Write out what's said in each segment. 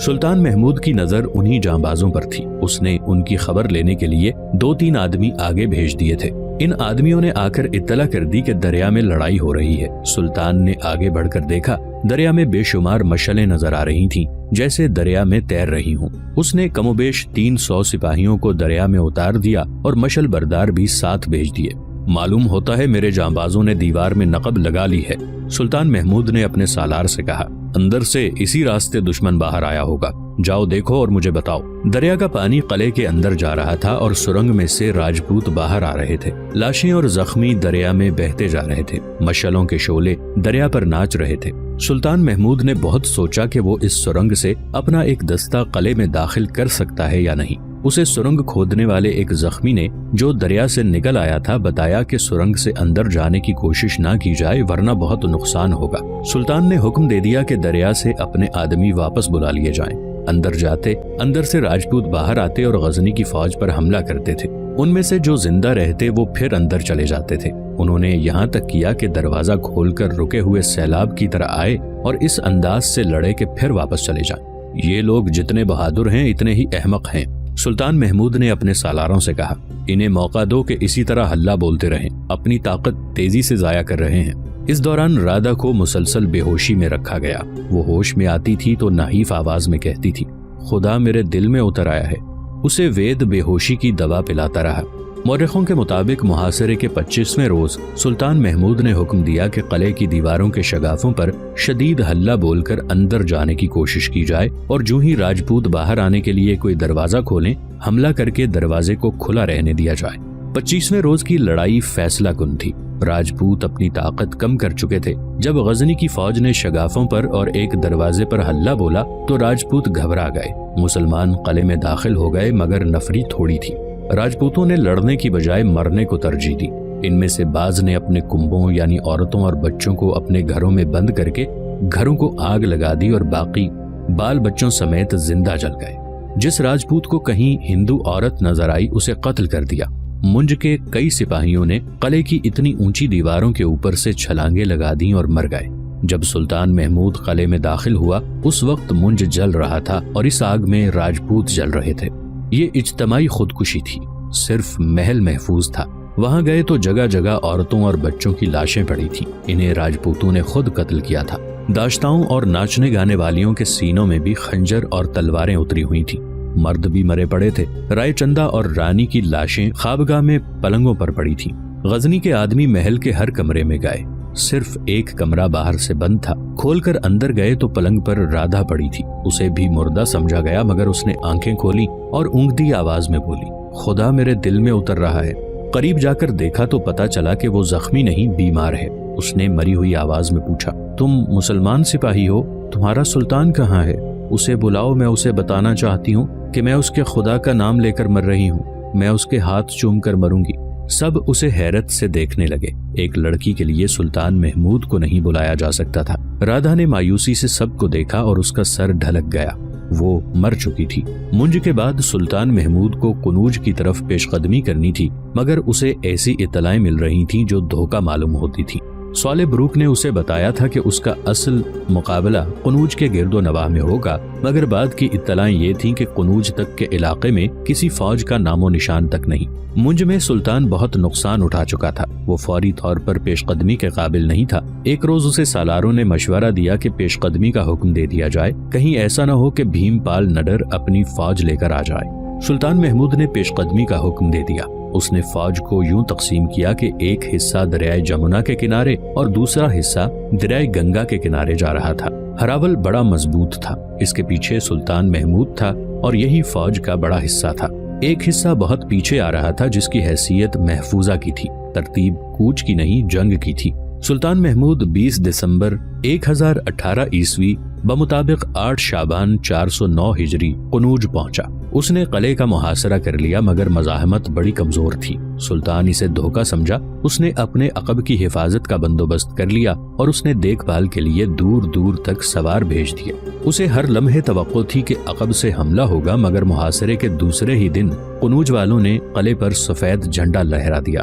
سلطان محمود کی نظر انہی جانبازوں پر تھی۔ اس نے ان کی خبر لینے کے لیے 2-3 آدمی آگے بھیج دیے تھے۔ ان آدمیوں نے آ کر اطلاع کر دی کہ دریا میں لڑائی ہو رہی ہے۔ سلطان نے آگے بڑھ کر دیکھا، دریا میں بے شمار مشعلیں نظر آ رہی تھیں جیسے دریا میں تیر رہی ہوں۔ اس نے کم و بیش 300 سپاہیوں کو دریا میں اتار دیا اور مشعل بردار بھی ساتھ بھیج دیے۔ معلوم ہوتا ہے میرے جانبازوں نے دیوار میں نقب لگا لی ہے، سلطان محمود نے اپنے سالار سے کہا۔ اندر سے اسی راستے دشمن باہر آیا ہوگا، جاؤ دیکھو اور مجھے بتاؤ۔ دریا کا پانی قلعے کے اندر جا رہا تھا اور سرنگ میں سے راجپوت باہر آ رہے تھے۔ لاشیں اور زخمی دریا میں بہتے جا رہے تھے، مشعلوں کے شعلے دریا پر ناچ رہے تھے۔ سلطان محمود نے بہت سوچا کہ وہ اس سرنگ سے اپنا ایک دستہ قلعے میں داخل کر سکتا ہے یا نہیں۔ اسے سرنگ کھودنے والے ایک زخمی نے جو دریا سے نکل آیا تھا بتایا کہ سرنگ سے اندر جانے کی کوشش نہ کی جائے ورنہ بہت نقصان ہوگا۔ سلطان نے حکم دے دیا کہ دریا سے اپنے آدمی واپس بلا لیے جائیں۔ اندر سے راجپوت باہر آتے اور غزنی کی فوج پر حملہ کرتے تھے۔ ان میں سے جو زندہ رہتے وہ پھر اندر چلے جاتے تھے۔ انہوں نے یہاں تک کیا کہ دروازہ کھول کر رکے ہوئے سیلاب کی طرح آئے اور اس انداز سے لڑے کہ پھر واپس چلے جائیں۔ یہ لوگ جتنے بہادر ہیں اتنے ہی احمق ہیں۔ سلطان محمود نے اپنے سالاروں سے کہا، انہیں موقع دو کہ اسی طرح ہلہ بولتے رہیں، اپنی طاقت تیزی سے ضائع کر رہے ہیں۔ اس دوران رادھا کو مسلسل بے ہوشی میں رکھا گیا۔ وہ ہوش میں آتی تھی تو نحیف آواز میں کہتی تھی، خدا میرے دل میں اتر آیا ہے۔ اسے وید بے ہوشی کی دوا پلاتا رہا۔ مورخوں کے مطابق محاصرے کے 25ویں روز سلطان محمود نے حکم دیا کہ قلعے کی دیواروں کے شگافوں پر شدید ہلہ بول کر اندر جانے کی کوشش کی جائے اور جو ہی راجپوت باہر آنے کے لیے کوئی دروازہ کھولیں حملہ کر کے دروازے کو کھلا رہنے دیا جائے۔ 25ویں روز کی لڑائی فیصلہ کن تھی۔ راجپوت اپنی طاقت کم کر چکے تھے۔ جب غزنی کی فوج نے شگافوں پر اور ایک دروازے پر ہلہ بولا تو راجپوت گھبرا گئے۔ مسلمان قلعے میں داخل ہو گئے مگر نفری تھوڑی تھی۔ راجپوتوں نے لڑنے کی بجائے مرنے کو ترجیح دی۔ ان میں سے بعض نے اپنے کنبوں یعنی عورتوں اور بچوں کو اپنے گھروں میں بند کر کے گھروں کو آگ لگا دی اور باقی بال بچوں سمیت زندہ جل گئے۔ جس راجپوت کو کہیں ہندو عورت نظر آئی اسے قتل کر دیا۔ منج کے کئی سپاہیوں نے قلعے کی اتنی اونچی دیواروں کے اوپر سے چھلانگیں لگا دیں اور مر گئے۔ جب سلطان محمود قلعے میں داخل ہوا اس وقت منج جل رہا تھا اور اس آگ میں راجپوت جل رہے تھے۔ یہ اجتماعی خودکشی تھی، صرف محل محفوظ تھا۔ وہاں گئے تو جگہ جگہ عورتوں اور بچوں کی لاشیں پڑی تھیں۔ انہیں راجپوتوں نے خود قتل کیا تھا۔ داشتاؤں اور ناچنے گانے والیوں کے سینوں میں بھی خنجر اور تلواریں اتری ہوئی تھیں۔ مرد بھی مرے پڑے تھے۔ رائے چندہ اور رانی کی لاشیں خوابگاہ میں پلنگوں پر پڑی تھیں۔ غزنی کے آدمی محل کے ہر کمرے میں گئے، صرف ایک کمرہ باہر سے بند تھا۔ کھول کر اندر گئے تو پلنگ پر رادھا پڑی تھی۔ اسے بھی مردہ سمجھا گیا مگر اس نے آنکھیں کھولی اور اونگتی آواز میں بولی، خدا میرے دل میں اتر رہا ہے۔ قریب جا کر دیکھا تو پتا چلا کہ وہ زخمی نہیں بیمار ہے۔ اس نے مری ہوئی آواز میں پوچھا، تم مسلمان سپاہی ہو؟ تمہارا سلطان کہاں ہے؟ اسے بلاؤ، میں اسے بتانا چاہتی ہوں کہ میں اس کے خدا کا نام لے کر مر رہی ہوں۔ میں اس کے ہاتھ چوم کر مروں گی۔ سب اسے حیرت سے دیکھنے لگے۔ ایک لڑکی کے لیے سلطان محمود کو نہیں بلایا جا سکتا تھا۔ رادھا نے مایوسی سے سب کو دیکھا اور اس کا سر ڈھلک گیا۔ وہ مر چکی تھی۔ منج کے بعد سلطان محمود کو قنوج کی طرف پیش قدمی کرنی تھی مگر اسے ایسی اطلاعیں مل رہی تھیں جو دھوکہ معلوم ہوتی تھی۔ صالح بروک نے اسے بتایا تھا کہ اس کا اصل مقابلہ قنوج کے گرد و نواح میں ہوگا مگر بعد کی اطلاعیں یہ تھیں کہ قنوج تک کے علاقے میں کسی فوج کا نام و نشان تک نہیں۔ منج میں سلطان بہت نقصان اٹھا چکا تھا۔ وہ فوری طور پر پیش قدمی کے قابل نہیں تھا۔ ایک روز اسے سالاروں نے مشورہ دیا کہ پیش قدمی کا حکم دے دیا جائے، کہیں ایسا نہ ہو کہ بھیم پال نڈر اپنی فوج لے کر آ جائے۔ سلطان محمود نے پیش قدمی کا حکم دے دیا۔ اس نے فوج کو یوں تقسیم کیا کہ ایک حصہ دریائے جمنا کے کنارے اور دوسرا حصہ دریائے گنگا کے کنارے جا رہا تھا۔ ہراول بڑا مضبوط تھا، اس کے پیچھے سلطان محمود تھا اور یہی فوج کا بڑا حصہ تھا۔ ایک حصہ بہت پیچھے آ رہا تھا جس کی حیثیت محفوظہ کی تھی، ترتیب کوچ کی نہیں جنگ کی تھی۔ سلطان محمود 20 دسمبر 1018 عیسوی بمطابق 8 شعبان 409 ہجری قنوج پہنچا۔ اس نے قلعے کا محاصرہ کر لیا مگر مزاحمت بڑی کمزور تھی۔ سلطان اسے دھوکہ سمجھا۔ اس نے اپنے عقب کی حفاظت کا بندوبست کر لیا اور اس نے دیکھ بھال کے لیے دور دور تک سوار بھیج دیے۔ اسے ہر لمحے توقع تھی کہ عقب سے حملہ ہوگا مگر محاصرے کے دوسرے ہی دن قنوج والوں نے قلعے پر سفید جھنڈا لہرا دیا۔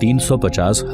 350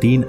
3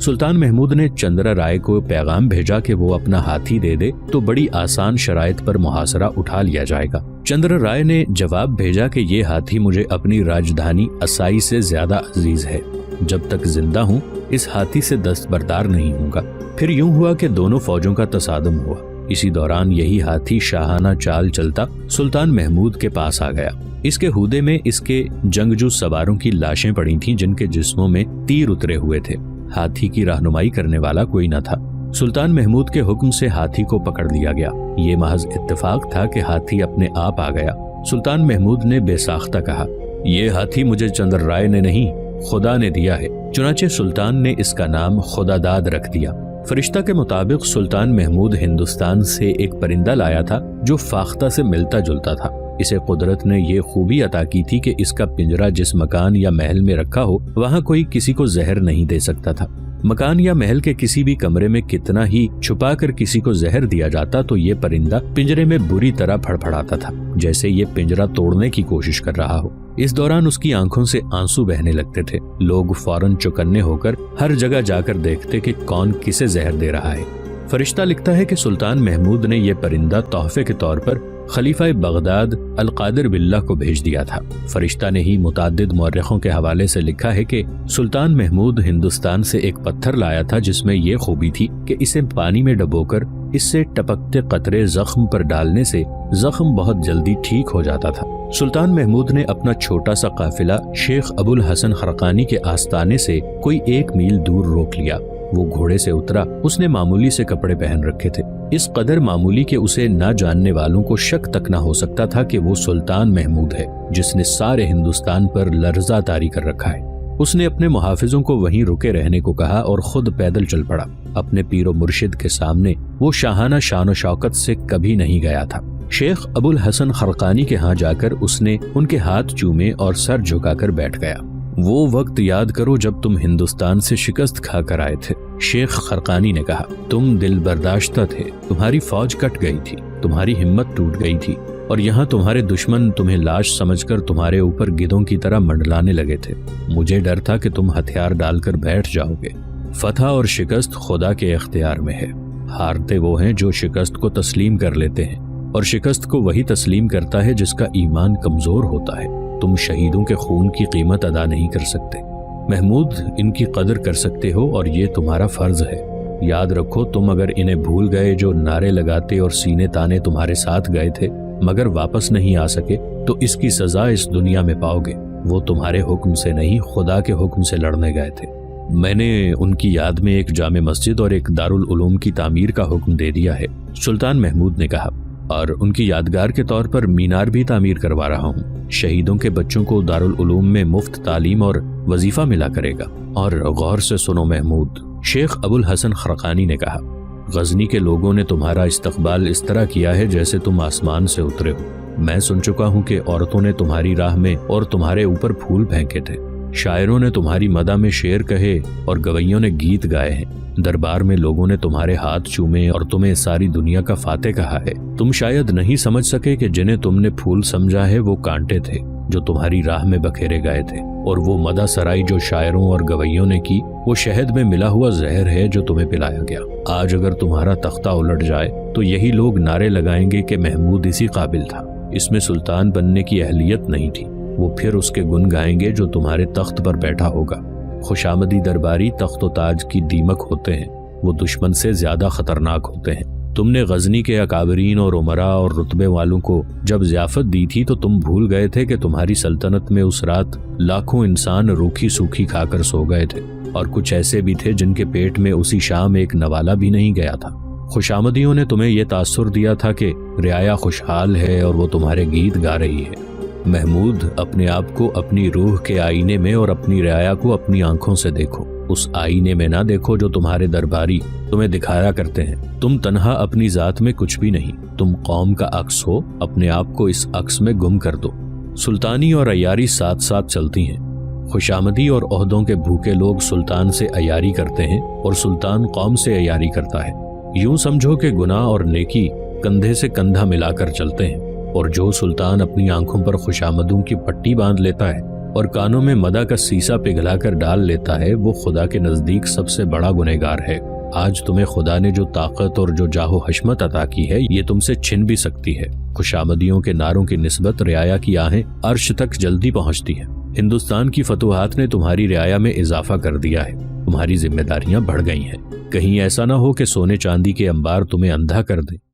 سلطان محمود نے چندرا رائے کو پیغام بھیجا کہ وہ اپنا ہاتھی دے دے تو بڑی آسان شرائط پر محاصرہ اٹھا لیا جائے گا۔ چندرا رائے نے جواب بھیجا کہ یہ ہاتھی مجھے اپنی راجدھانی اسائی سے زیادہ عزیز ہے، جب تک زندہ ہوں اس ہاتھی سے دستبردار نہیں ہوں گا۔ پھر یوں ہوا کہ دونوں فوجوں کا تصادم ہوا۔ اسی دوران یہی ہاتھی شاہانہ چال چلتا سلطان محمود کے پاس آ گیا۔ اس کے ہودے میں اس کے جنگجو سواروں کی لاشیں پڑی تھیں جن کے جسموں میں تیر اترے ہوئے تھے۔ ہاتھی کی رہنمائی کرنے والا کوئی نہ تھا۔ سلطان محمود کے حکم سے ہاتھی کو پکڑ لیا گیا۔ یہ محض اتفاق تھا کہ ہاتھی اپنے آپ آ گیا۔ سلطان محمود نے بے ساختہ کہا، یہ ہاتھی مجھے چندر رائے نے نہیں، خدا نے دیا ہے۔ چنانچہ سلطان نے اس کا نام خدا داد رکھ دیا۔ فرشتہ کے مطابق سلطان محمود ہندوستان سے ایک پرندہ لایا تھا جو فاختہ سے ملتا جلتا تھا۔ اسے قدرت نے یہ خوبی عطا کی تھی کہ اس کا پنجرا جس مکان یا محل میں رکھا ہو وہاں کوئی کسی کو زہر نہیں دے سکتا تھا۔ مکان یا محل کے کسی بھی کمرے میں کتنا ہی چھپا کر کسی کو زہر دیا جاتا تو یہ پرندہ پنجرے میں بری طرح پھڑپھڑاتا تھا، جیسے یہ پنجرا توڑنے کی کوشش کر رہا ہو۔ اس دوران اس کی آنکھوں سے آنسو بہنے لگتے تھے۔ لوگ فوراً چوکنے ہو کر ہر جگہ جا کر دیکھتے کہ کون کسے زہر دے رہا ہے۔ فرشتہ لکھتا ہے کہ سلطان محمود نے یہ پرندہ تحفے کے طور پر خلیفہ بغداد القادر باللہ کو بھیج دیا تھا۔ فرشتہ نے ہی متعدد مورخوں کے حوالے سے لکھا ہے کہ سلطان محمود ہندوستان سے ایک پتھر لایا تھا جس میں یہ خوبی تھی کہ اسے پانی میں ڈبو کر اس سے ٹپکتے قطرے زخم پر ڈالنے سے زخم بہت جلدی ٹھیک ہو جاتا تھا۔ سلطان محمود نے اپنا چھوٹا سا قافلہ شیخ ابو الحسن خرقانی کے آستانے سے کوئی 1 میل دور روک لیا۔ وہ گھوڑے سے اترا۔ اس نے معمولی سے کپڑے پہن رکھے تھے، اس قدر معمولی کہ اسے نہ جاننے والوں کو شک تک نہ ہو سکتا تھا کہ وہ سلطان محمود ہے جس نے سارے ہندوستان پر لرزہ طاری کر رکھا ہے۔ اس نے اپنے محافظوں کو وہیں رکے رہنے کو کہا اور خود پیدل چل پڑا۔ اپنے پیر و مرشد کے سامنے وہ شاہانہ شان و شوکت سے کبھی نہیں گیا تھا۔ شیخ ابو الحسن خرقانی کے ہاں جا کر اس نے ان کے ہاتھ چومے اور سر جھکا کر بیٹھ گیا۔ وہ وقت یاد کرو جب تم ہندوستان سے شکست کھا کر آئے تھے، شیخ خرقانی نے کہا۔ تم دل برداشتہ تھے، تمہاری فوج کٹ گئی تھی، تمہاری ہمت ٹوٹ گئی تھی، اور یہاں تمہارے دشمن تمہیں لاش سمجھ کر تمہارے اوپر گدھوں کی طرح منڈلانے لگے تھے۔ مجھے ڈر تھا کہ تم ہتھیار ڈال کر بیٹھ جاؤ گے۔ فتح اور شکست خدا کے اختیار میں ہے۔ ہارتے وہ ہیں جو شکست کو تسلیم کر لیتے ہیں، اور شکست کو وہی تسلیم کرتا ہے جس کا ایمان کمزور ہوتا ہے۔ تم شہیدوں کے خون کی قیمت ادا نہیں کر سکتے، محمود ان کی قدر کر سکتے ہو اور یہ تمہارا فرض ہے۔ یاد رکھو تم اگر انہیں بھول گئے جو نعرے لگاتے اور سینے تانے تمہارے ساتھ گئے تھے مگر واپس نہیں آ سکے تو اس کی سزا اس دنیا میں پاؤ گے۔ وہ تمہارے حکم سے نہیں خدا کے حکم سے لڑنے گئے تھے۔ میں نے ان کی یاد میں ایک جامع مسجد اور ایک دارالعلوم کی تعمیر کا حکم دے دیا ہے، سلطان محمود نے کہا، اور ان کی یادگار کے طور پر مینار بھی تعمیر کروا رہا ہوں۔ شہیدوں کے بچوں کو دارالعلوم میں مفت تعلیم اور وظیفہ ملا کرے گا۔ اور غور سے سنو محمود، شیخ ابو الحسن خرقانی نے کہا، غزنی کے لوگوں نے تمہارا استقبال اس طرح کیا ہے جیسے تم آسمان سے اترے ہو۔ میں سن چکا ہوں کہ عورتوں نے تمہاری راہ میں اور تمہارے اوپر پھول پھینکے تھے، شاعروں نے تمہاری مدح میں شعر کہے اور گویوں نے گیت گائے ہیں، دربار میں لوگوں نے تمہارے ہاتھ چومے اور تمہیں ساری دنیا کا فاتح کہا ہے۔ تم شاید نہیں سمجھ سکے کہ جنہیں تم نے پھول سمجھا ہے وہ کانٹے تھے جو تمہاری راہ میں بکھیرے گئے تھے، اور وہ مدح سرائی جو شاعروں اور گویوں نے کی وہ شہد میں ملا ہوا زہر ہے جو تمہیں پلایا گیا۔ آج اگر تمہارا تختہ الٹ جائے تو یہی لوگ نعرے لگائیں گے کہ محمود اسی قابل تھا، اس میں سلطان بننے کی اہلیت نہیں تھی۔ وہ پھر اس کے گن گائیں گے جو تمہارے تخت پر بیٹھا ہوگا۔ خوشامدی درباری تخت و تاج کی دیمک ہوتے ہیں، وہ دشمن سے زیادہ خطرناک ہوتے ہیں۔ تم نے غزنی کے اکابرین اور عمراء اور رتبے والوں کو جب ضیافت دی تھی تو تم بھول گئے تھے کہ تمہاری سلطنت میں اس رات لاکھوں انسان روکھی سوکھی کھا کر سو گئے تھے، اور کچھ ایسے بھی تھے جن کے پیٹ میں اسی شام ایک نوالا بھی نہیں گیا تھا۔ خوشامدیوں نے تمہیں یہ تاثر دیا تھا کہ رعایا خوشحال ہے اور وہ تمہارے گیت گا رہی ہے۔ محمود، اپنے آپ کو اپنی روح کے آئینے میں اور اپنی رعایا کو اپنی آنکھوں سے دیکھو، اس آئینے میں نہ دیکھو جو تمہارے درباری تمہیں دکھایا کرتے ہیں۔ تم تنہا اپنی ذات میں کچھ بھی نہیں، تم قوم کا عکس ہو، اپنے آپ کو اس عکس میں گم کر دو۔ سلطانی اور عیاری ساتھ ساتھ چلتی ہیں۔ خوشامدی اور عہدوں کے بھوکے لوگ سلطان سے عیاری کرتے ہیں اور سلطان قوم سے عیاری کرتا ہے۔ یوں سمجھو کہ گناہ اور نیکی کندھے سے کندھا ملا کر چلتے ہیں، اور جو سلطان اپنی آنکھوں پر خوشامدوں کی پٹی باندھ لیتا ہے اور کانوں میں مدہ کا سیسا پگھلا کر ڈال لیتا ہے وہ خدا کے نزدیک سب سے بڑا گنہگار ہے۔ آج تمہیں خدا نے جو طاقت اور جو جاہ و حشمت عطا کی ہے یہ تم سے چھن بھی سکتی ہے۔ خوشامدیوں کے نعروں کی نسبت رعایا کی آہیں عرش تک جلدی پہنچتی ہیں۔ ہندوستان کی فتوحات نے تمہاری رعایا میں اضافہ کر دیا ہے، تمہاری ذمہ داریاں بڑھ گئی ہیں۔ کہیں ایسا نہ ہو کہ سونے چاندی کے انبار تمہیں اندھا کر دیں۔